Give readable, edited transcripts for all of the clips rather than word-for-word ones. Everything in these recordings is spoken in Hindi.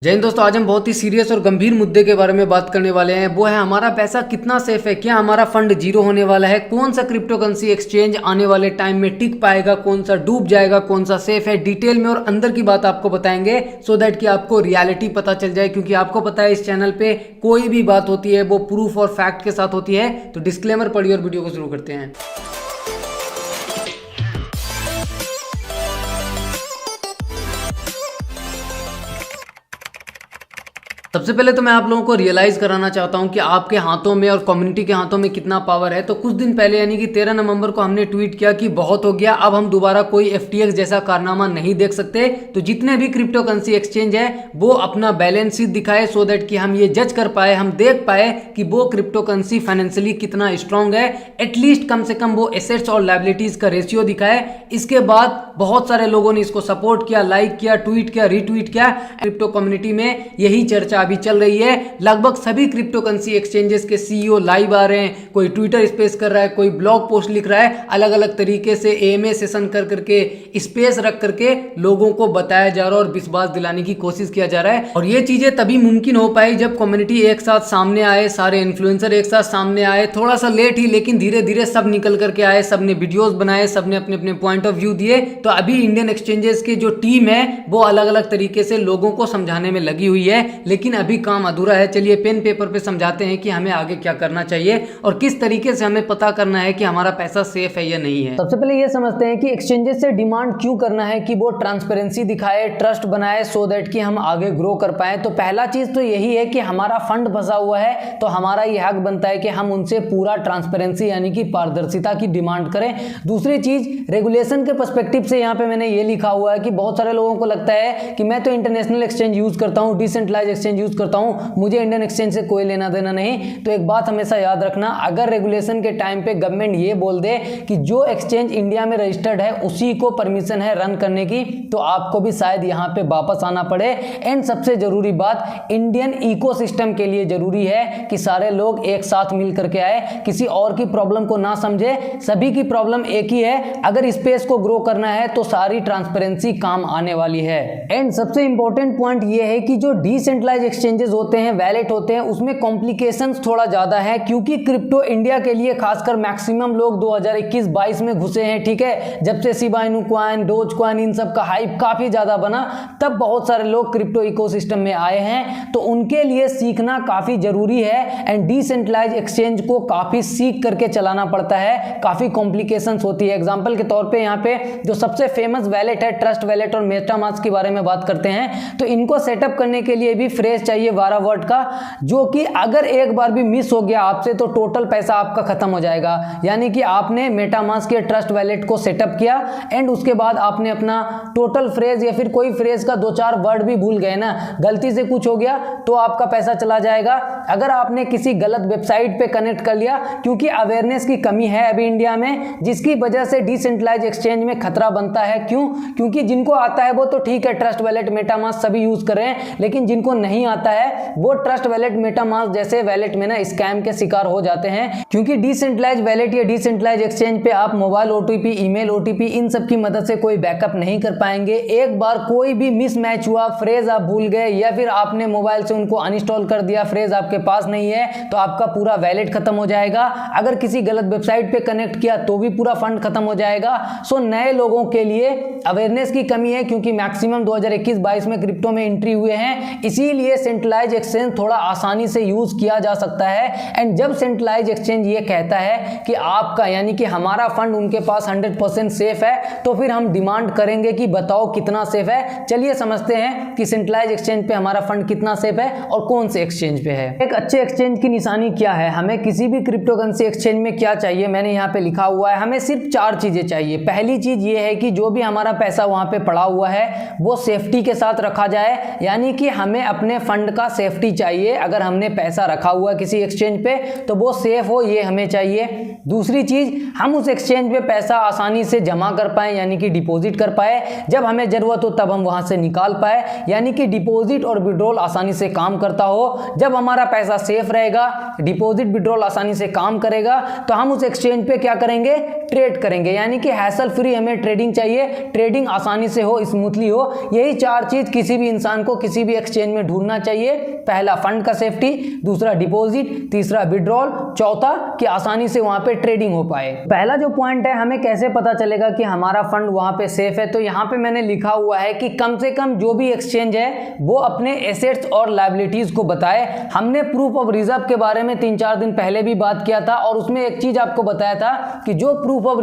जय हिंद दोस्तों, आज हम बहुत ही सीरियस और गंभीर मुद्दे के बारे में बात करने वाले हैं। वो है हमारा पैसा कितना सेफ है, क्या हमारा फंड जीरो होने वाला है, कौन सा क्रिप्टो करेंसी एक्सचेंज आने वाले टाइम में टिक पाएगा, कौन सा डूब जाएगा, कौन सा सेफ है। डिटेल में और अंदर की बात आपको बताएंगे सो दैट कि आपको रियलिटी पता चल जाए। क्योंकि आपको पता है इस चैनल पे कोई भी बात होती है वो प्रूफ और फैक्ट के साथ होती है। तो डिस्क्लेमर पढ़िए और वीडियो को शुरू करते हैं। सबसे पहले तो मैं आप लोगों को रियलाइज कराना चाहता हूं कि आपके हाथों में और कम्युनिटी के हाथों में कितना पावर है। तो कुछ दिन पहले यानी कि 13 नवंबर को हमने ट्वीट किया कि बहुत हो गया, अब हम दोबारा कोई FTX जैसा कारनामा नहीं देख सकते। तो जितने भी क्रिप्टो करेंसी एक्सचेंज है वो अपना बैलेंस शीट दिखाए सो दैट कि हम ये जज कर पाए, हम देख पाए कि वो क्रिप्टो करेंसी फाइनेंशियली कितना स्ट्रांग है। एटलीस्ट कम से कम वो एसेट्स और लायबिलिटीज का रेशियो दिखाए। इसके बाद बहुत सारे लोगों ने इसको सपोर्ट किया, लाइक किया, ट्वीट किया, रीट्वीट किया। क्रिप्टो कम्युनिटी में यही चर्चा अभी चल रही है। लगभग सभी क्रिप्टो करेंसी एक्सचेंजेस के CEO लाइव आ रहे हैं, कोई ट्विटर स्पेस कर रहा है, कोई ब्लॉग पोस्ट लिख रहा है। अलग अलग तरीके से AMA सेशन कर करके स्पेस रख करके लोगों को बताया जा रहा है और विश्वास दिलाने की कोशिश किया जा रहा है। और ये चीजें तभी मुमकिन हो पाई जब कम्युनिटी एक साथ सामने आए, सारे इन्फ्लुएंसर एक साथ सामने आए। थोड़ा सा लेट ही लेकिन धीरे धीरे सब निकल करके आए, सबने वीडियोस बनाए, सबने अपने अपने पॉइंट ऑफ व्यू दिए। तो अभी इंडियन एक्सचेंजेस की जो टीम है वो अलग अलग तरीके से लोगों को समझाने में लगी हुई है, लेकिन अभी काम अधूरा है। चलिए पेन पेपर पे समझाते हैं कि हमें आगे क्या करना चाहिए और किस तरीके से हमें पता करना है कि हमारा पैसा सेफ है या नहीं है। सबसे पहले ये समझते हैं कि एक्सचेंजेस से डिमांड क्यों करना है कि वो ट्रांसपेरेंसी दिखाए, ट्रस्ट बनाए सो दैट कि हम आगे ग्रो कर पाए। तो पहला चीज तो यही है कि हमारा फंड फंसा हुआ है तो हमारा ये हक बनता है कि हम उनसे पूरा ट्रांसपेरेंसी यानी कि पारदर्शिता की डिमांड करें। दूसरी चीज रेगुलेशन के पर्सपेक्टिव से यहाँ पे मैंने ये लिखा हुआ है कि बहुत सारे लोगों को लगता है कि मैं तो इंटरनेशनल एक्सचेंज यूज करता हूँ, डिसेंट्रलाइज एक्सचेंज यूज करता हूँ, मुझे इंडियन एक्सचेंज से कोई लेना देना नहीं। तो एक बात हमेशा याद रखना, अगर रेगुलेशन के टाइम पे गवर्नमेंट ये बोल दे कि जो एक्सचेंज इंडिया में रजिस्टर्ड है उसी को परमिशन है रन करने की, तो आपको भी शायद यहाँ पे वापस आना पड़े। एंड सबसे जरूरी बात, इंडियन इकोसिस्टम के लिए जरूरी है कि सारे लोग एक साथ मिल करके आए, किसी और की प्रॉब्लम को ना समझे। सभी की प्रॉब्लम एक ही है, अगर स्पेस को ग्रो करना है तो सारी ट्रांसपेरेंसी काम आने वाली है। एंड सबसे इंपॉर्टेंट पॉइंट ये है कि जो डिसेंट्रलाइज एक्सचेंजेस होते हैं, वैलेट होते हैं, उसमें कॉम्प्लिकेशंस थोड़ा ज्यादा है। क्योंकि क्रिप्टो इंडिया के लिए खासकर मैक्सिमम लोग 2021-22 में घुसे हैं, ठीक है। जब से Shiba Inu coin, dose coin, इन सब का हाइप काफी ज्यादा बना, तब बहुत सारे लोग क्रिप्टो इकोसिस्टम में आए हैं। तो उनके लिए सीखना काफी जरूरी है। एंड डिसेंट्रलाइज एक्सचेंज को काफी सीख करके चलाना पड़ता है, काफी कॉम्प्लिकेशंस होती है। एग्जांपल के तौर पे यहाँ पे जो सबसे फेमस वैलेट है, ट्रस्ट वैलेट और मेटामास्क के बारे में बात करते हैं। तो इनको सेटअप करने के लिए भी फ्रेज चाहिए 12 वर्ड का, जो कि अगर एक बार भी मिस हो गया आपसे तो टोटल पैसा आपका खत्म हो जाएगा। यानी कि आपने मेटामास्क के ट्रस्ट वैलेट को सेटअप किया एंड उसके बाद आपने अपना टोटल फ्रेज या फिर कोई फ्रेज का 2-4 वर्ड भी भूल गए ना, गलती से कुछ हो गया तो आपका पैसा चला जाएगा। अगर आपने किसी गलत वेबसाइट पे कनेक्ट कर लिया, क्योंकि अवेयरनेस की कमी है अभी इंडिया में, जिसकी वजह से डिसेंट्रलाइज एक्सचेंज में खतरा बनता है। क्यों? क्योंकि जिनको आता है वो तो ठीक है, ट्रस्ट वैलेट मेटामास्क सभी यूज कर रहे हैं, लेकिन जिनको नहीं आता है वो ट्रस्ट वैलेट मेटामास्क जैसे वैलेट में ना स्कैम के शिकार हो जाते हैं। क्योंकि डिसेंट्रलाइज वैलेट या डिसेंट्रलाइज एक्सचेंज पे आप मोबाइल OTP, ईमेल OTP इन सब की मदद से कोई बैकअप नहीं कर पाएंगे। एक बार कोई भी मिसमैच हुआ, फ्रेज आप भूल गए या फिर आपने मोबाइल से उनको अनइंस्टॉल कर दिया, फ्रेज आपके पास नहीं है, तो आपका पूरा वैलेट खत्म हो जाएगा। अगर किसी गलत वेबसाइट पे कनेक्ट किया तो भी पूरा फंड खत्म हो जाएगा। सो नए लोगों के लिए अवेयरनेस की कमी है, क्योंकि मैक्सिमम 2021-22 में क्रिप्टो में एंट्री हुए हैं, इसीलिए सेंट्रलाइज एक्सचेंज थोड़ा आसानी से यूज किया जा सकता है। एंड जब सेंट्रलाइज एक्सचेंज ये कहता है कि आपका यानी कि हमारा फंड उनके पास 100% सेफ है, तो फिर हम डिमांड करेंगे कि बताओ कितना सेफ है। चलिए समझते हैं कि सेंट्रलाइज एक्सचेंज पे हमारा फंड कितना सेफ है और कौन से एक्सचेंज पे है। एक अच्छे एक्सचेंज की निशानी क्या है, हमें किसी भी क्रिप्टो करेंसी एक्सचेंज में क्या चाहिए, मैंने यहाँ पे लिखा हुआ है, हमें सिर्फ 4 चीजें चाहिए। पहली चीज ये है कि जो भी हमारा पैसा वहां पे पड़ा हुआ है वो सेफ्टी के साथ रखा जाए, यानी कि हमें अपने फंड का सेफ्टी चाहिए। अगर हमने पैसा रखा हुआ किसी एक्सचेंज पे तो वो सेफ हो, ये हमें चाहिए। दूसरी चीज, हम उस एक्सचेंज पे पैसा आसानी से जमा कर पाए यानी कि डिपॉजिट कर पाए, जब हमें जरूरत हो तब हम वहां से निकाल पाए, यानी कि डिपॉजिट और विड्रॉल आसानी से काम करता हो। जब हमारा पैसा सेफ रहेगा, डिपॉजिट विड्रॉल आसानी से काम करेगा, तो हम उस एक्सचेंज पे क्या करेंगे, ट्रेड करेंगे, यानी कि हैसल फ्री हमें ट्रेडिंग चाहिए, ट्रेडिंग आसानी से हो, स्मूथली हो। यही चार चीज किसी भी इंसान को किसी भी एक्सचेंज में ढूंढना चाहिए। पहला फंड का सेफ्टी, दूसरा डिपॉजिट, तीसरा विड्रॉल, चौथा कि आसानी से वहां पे ट्रेडिंग हो पाए। पहला जो पॉइंट है, हमें कैसे पता चलेगा कि हमारा फंड वहां पे सेफ है, तो यहां पे मैंने लिखा हुआ है कि कम से कम जो भी एक्सचेंज है वो अपने एसेट्स और लायबिलिटीज को बताए। हमने प्रूफ ऑफ रिजर्व के बारे में 3-4 दिन पहले भी बात किया था और उसमें एक चीज आपको बताया था कि जो प्रूफ ऑफ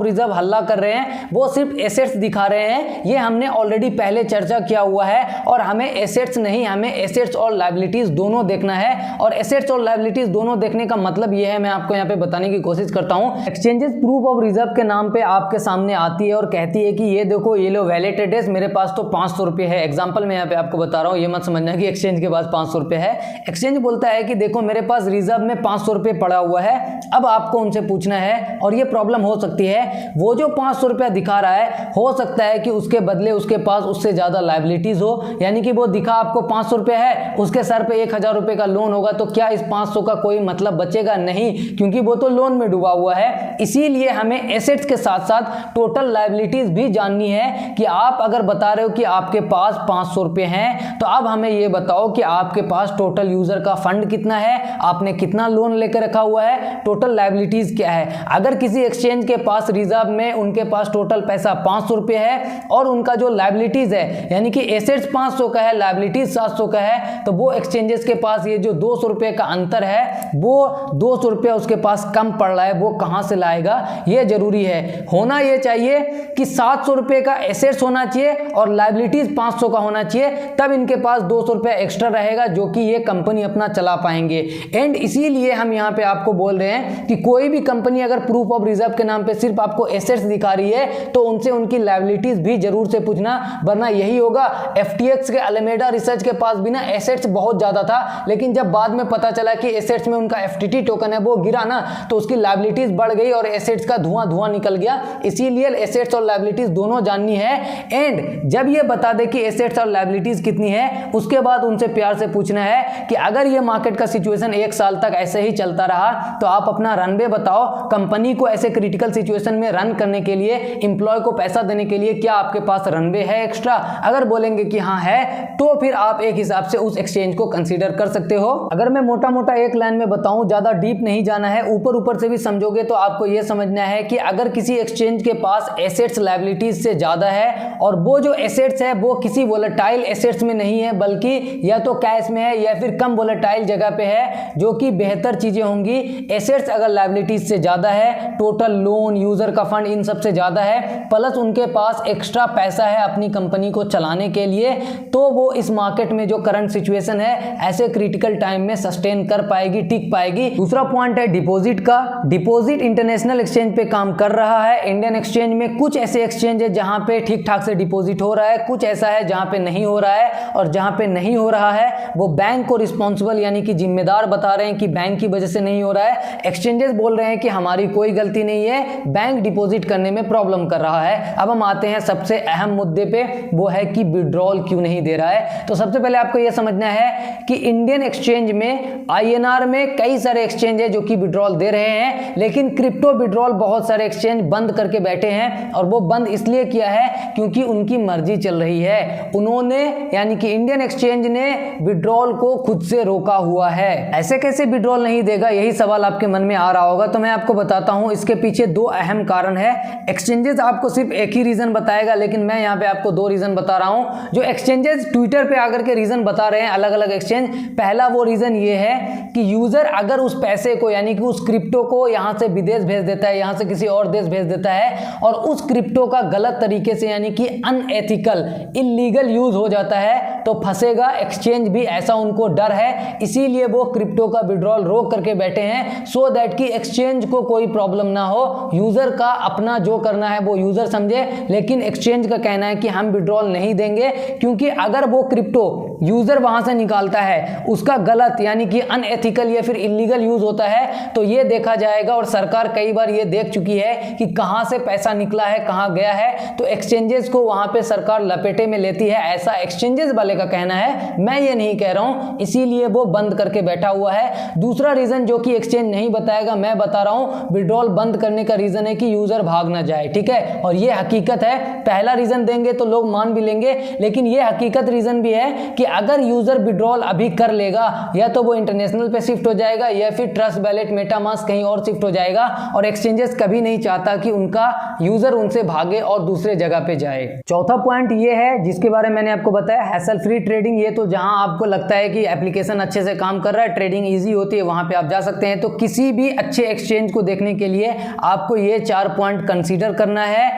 रिजर्व हल्ला कर रहे हैं वो सिर्फ एसेट्स दिखा रहे हैं। ये हमने ऑलरेडी पहले चर्चा किया हुआ है और हमें एसेट्स नहीं, हमें एसेट्स और लायबिलिटीज दोनों देखना है। और एसेट्स और लायबिलिटीज दोनों देखने का मतलब ये है, मैं आपको यहाँ पे बताने की कोशिश करता हूँ। एक्सचेंजेस प्रूफ ऑफ रिजर्व के नाम पे आपके सामने आती है और कहती है कि ये देखो, ये लो वैलिड एड्रेस, मेरे पास तो 500 रुपये है। एग्जाम्पल मैं यहाँ पे आपको बता रहा हूँ, ये मत समझना कि एक्सचेंज के पास 500 रुपये है। एक्सचेंज बोलता है कि देखो मेरे पास रिजर्व में 500 रुपये पड़ा हुआ है। अब आपको उनसे पूछना है, और ये प्रॉब्लम हो सकती है, वो जो 500 रुपया दिखा रहा है हो सकता है कि उसके बदले उसके पास उससे ज्यादा लायबिलिटीज हो, यानी कि वो दिखा आपको 500 रुपये है, उसके सर पे 1000 रुपये का लोन होगा, तो क्या इस 500 का कोई मतलब बचेगा? नहीं, क्योंकि वो तो लोन में डूबा हुआ है। इसीलिए हमें एसेट्स के साथ साथ टोटल लायबिलिटीज भी जाननी है कि आप अगर बता रहे हो कि आपके पास 500 रुपये हैं, तो अब हमें ये बताओ कि आपके पास टोटल यूजर का फंड कितना है, आपने कितना लोन लेकर रखा हुआ है, टोटल लायबिलिटीज क्या है। अगर किसी एक्सचेंज के पास रिजर्व में उनके पास टोटल पैसा 500 रुपये है और उनका जो लायबिलिटीज है यानी कि एसेट्स 500 का है, लायबिलिटीज 700 का है, तो वो एक्सचेंजेस के पास ये जो 200 रुपये का अंतर है, वो 200 रुपया उसके पास कम पड़ रहा है, वो कहां से लाएगा? ये जरूरी है। होना ये चाहिए कि 700 रुपये का एसेट्स होना चाहिए और लायबिलिटीज 500 का होना चाहिए, तब इनके पास 200 रुपया एक्स्ट्रा रहेगा जो कि ये कंपनी अपना चला पाएंगे। एंड इसीलिए हम यहाँ पे आपको बोल रहे हैं कि कोई भी कंपनी अगर प्रूफ ऑफ रिजर्व के नाम पे सिर्फ आपको एसेट्स दिखा रही है तो उनसे उनकी लायबिलिटीज भी जरूर से पूछना, वरना यही होगा। FTX के अलेमेडा रिसर्च के पास भी ना एसेट्स बहुत ज्यादा था, लेकिन जब बाद में पता चला कि एसेट्स में उनका FTT टोकन है वो गिरा ना, तो उसकी लायबिलिटीज बढ़ गई और एसेट्स का धुआं निकल गया। इसीलिए एसेट्स और लायबिलिटीज दोनों जाननी है। एंड जब ये बता दे कि एसेट्स और लायबिलिटीज कितनी है, उसके बाद उनसे प्यार से पूछना है कि अगर ये मार्केट का सिचुएशन 1 साल तक ऐसे ही चलता रहा तो आप अपना रनवे बताओ, कंपनी को ऐसे क्रिटिकल सिचुएशन में रन करने के लिए, एम्प्लॉय को पैसा देने के लिए क्या आपके पास रनवे है एक्स्ट्रा? अगर बोलेंगे कि हाँ है, तो फिर आप एक हिसाब से उस एक्सचेंज को कंसीडर कर सकते हो। अगर मैं मोटा मोटा एक लाइन में बताऊं, ज्यादा डीप नहीं जाना है, ऊपर ऊपर से भी समझोगे तो आपको यह समझना है कि अगर किसी एक्सचेंज के पास एसेट्स लायबिलिटीज से ज्यादा है और वो जो एसेट्स है वो किसी वोलेटाइल एसेट्स में नहीं है, बल्कि या तो कैश में है या फिर कम वोलेटाइल जगह पे है, जो कि बेहतर चीजें होंगी। एसेट्स अगर लायबिलिटीज से ज्यादा है, टोटल लोन, यूजर का फंड, इन सब से ज्यादा है, प्लस उनके पास एक्स्ट्रा पैसा है अपनी कंपनी को चलाने के लिए, तो वो इस मार्केट में जो करंट सिचुएशन है ऐसे क्रिटिकल टाइम में सस्टेन कर पाएगी, टिक पाएगी। दूसरा पॉइंट है डिपॉजिट का। डिपॉजिट इंटरनेशनल एक्सचेंज पे काम कर रहा है। इंडियन एक्सचेंज में कुछ ऐसे एक्सचेंज है जहां पे ठीक ठाक से डिपॉजिट हो रहा है, कुछ ऐसा है जहां पे नहीं हो रहा है, और जहां पे नहीं हो रहा है वो बैंक को रिस्पॉन्सिबल यानी कि जिम्मेदार बता रहे हैं कि बैंक की वजह से नहीं हो रहा है। एक्सचेंजेस बोल रहे हैं कि हमारी कोई गलती नहीं है, बैंक डिपॉजिट करने में प्रॉब्लम कर रहा है। अब हम आते हैं सबसे अहम मुद्दे पे, वो है कि विड्रॉल क्यों नहीं दे रहा है। तो सबसे पहले आपको यह समझना है कि इंडियन एक्सचेंज में INR में कई सारे एक्सचेंज है जो कि विड्रॉल दे रहे हैं, लेकिन क्रिप्टो विड्रॉल बहुत सारे एक्सचेंज बंद करके बैठे हैं, और वो बंद इसलिए किया है क्योंकि उनकी मर्जी चल रही है। उन्होंने यानी कि इंडियन एक्सचेंज ने विड्रॉल को खुद से रोका हुआ है। ऐसे कैसे विड्रॉल नहीं देगा, यही सवाल आपके मन में आ रहा होगा। तो मैं आपको बताता हूं, इसके पीछे 2 अहम कारण है। एक्सचेंजेस आपको सिर्फ एक ही रीजन बताएगा, लेकिन मैं यहाँ पे आपको 2 रीजन बता रहा हूं। जो एक्सचेंजेस ट्विटर पे आकर के रीजन बता रहे हैं अलग अलग एक्सचेंज, पहला वो रीजन ये है कि यूजर अगर उस पैसे को यानी कि उस क्रिप्टो को यहां से विदेश भेज देता है, यहां से किसी और देश भेज देता है, और उस क्रिप्टो का गलत तरीके से यानी कि अनएथिकल, इलीगल यूज हो जाता है, तो फंसेगा। एक्सचेंज भी ऐसा उनको डर है, इसीलिए वो क्रिप्टो का विड्रॉल रोक करके बैठे हैं, सो दैट कि एक्सचेंज को कोई प्रॉब्लम ना हो। यूजर का अपना जो करना है वो यूजर समझे, लेकिन एक्सचेंज का कहना है कि हम विड्रॉल नहीं देंगे, क्योंकि अगर वो क्रिप्टो यूजर वहां से निकालता है उसका गलत यानी कि अनएथिकल या फिर इलीगल यूज होता है तो ये देखा जाएगा। और सरकार कई बार ये देख चुकी है कि कहां से पैसा निकला है, कहां गया है, तो एक्सचेंजेस को वहां पे सरकार लपेटे में लेती है, ऐसा एक्सचेंजेस वाले का कहना है, मैं ये नहीं कह रहा हूं, इसीलिए वो बंद करके बैठा हुआ है। दूसरा रीजन जो कि एक्सचेंज नहीं बताएगा, मैं बता रहा हूं, विड्रॉल बंद करने का रीजन है कि यूजर भाग ना जाए, ठीक है, और ये हकीकत है। पहला रीजन देंगे तो लोग मान भी लेंगे, लेकिन ये हकीकत रीजन भी है कि अगर यूजर विड्रॉल अभी कर लेगा या तो वो इंटरनेशनल पे शिफ्ट हो जाएगा या फिर ट्रस्ट वैलेट, मेटामास्क कहीं और शिफ्ट हो जाएगा, और एक्सचेंजेस कभी नहीं चाहता कि उनका यूजर उनसे भागे और दूसरे जगह पे जाए। चौथा पॉइंट ये है जिसके बारे में मैंने आपको बताया, हैसल फ्री ट्रेडिंग। ये तो जहां आपको लगता है कि एप्लीकेशन अच्छे से काम कर रहा है, ट्रेडिंग इजी होती है, वहां पे आप जा सकते हैं। तो किसी भी अच्छे एक्सचेंज को देखने के लिए आपको ये 4 पॉइंट कंसीडर करना है।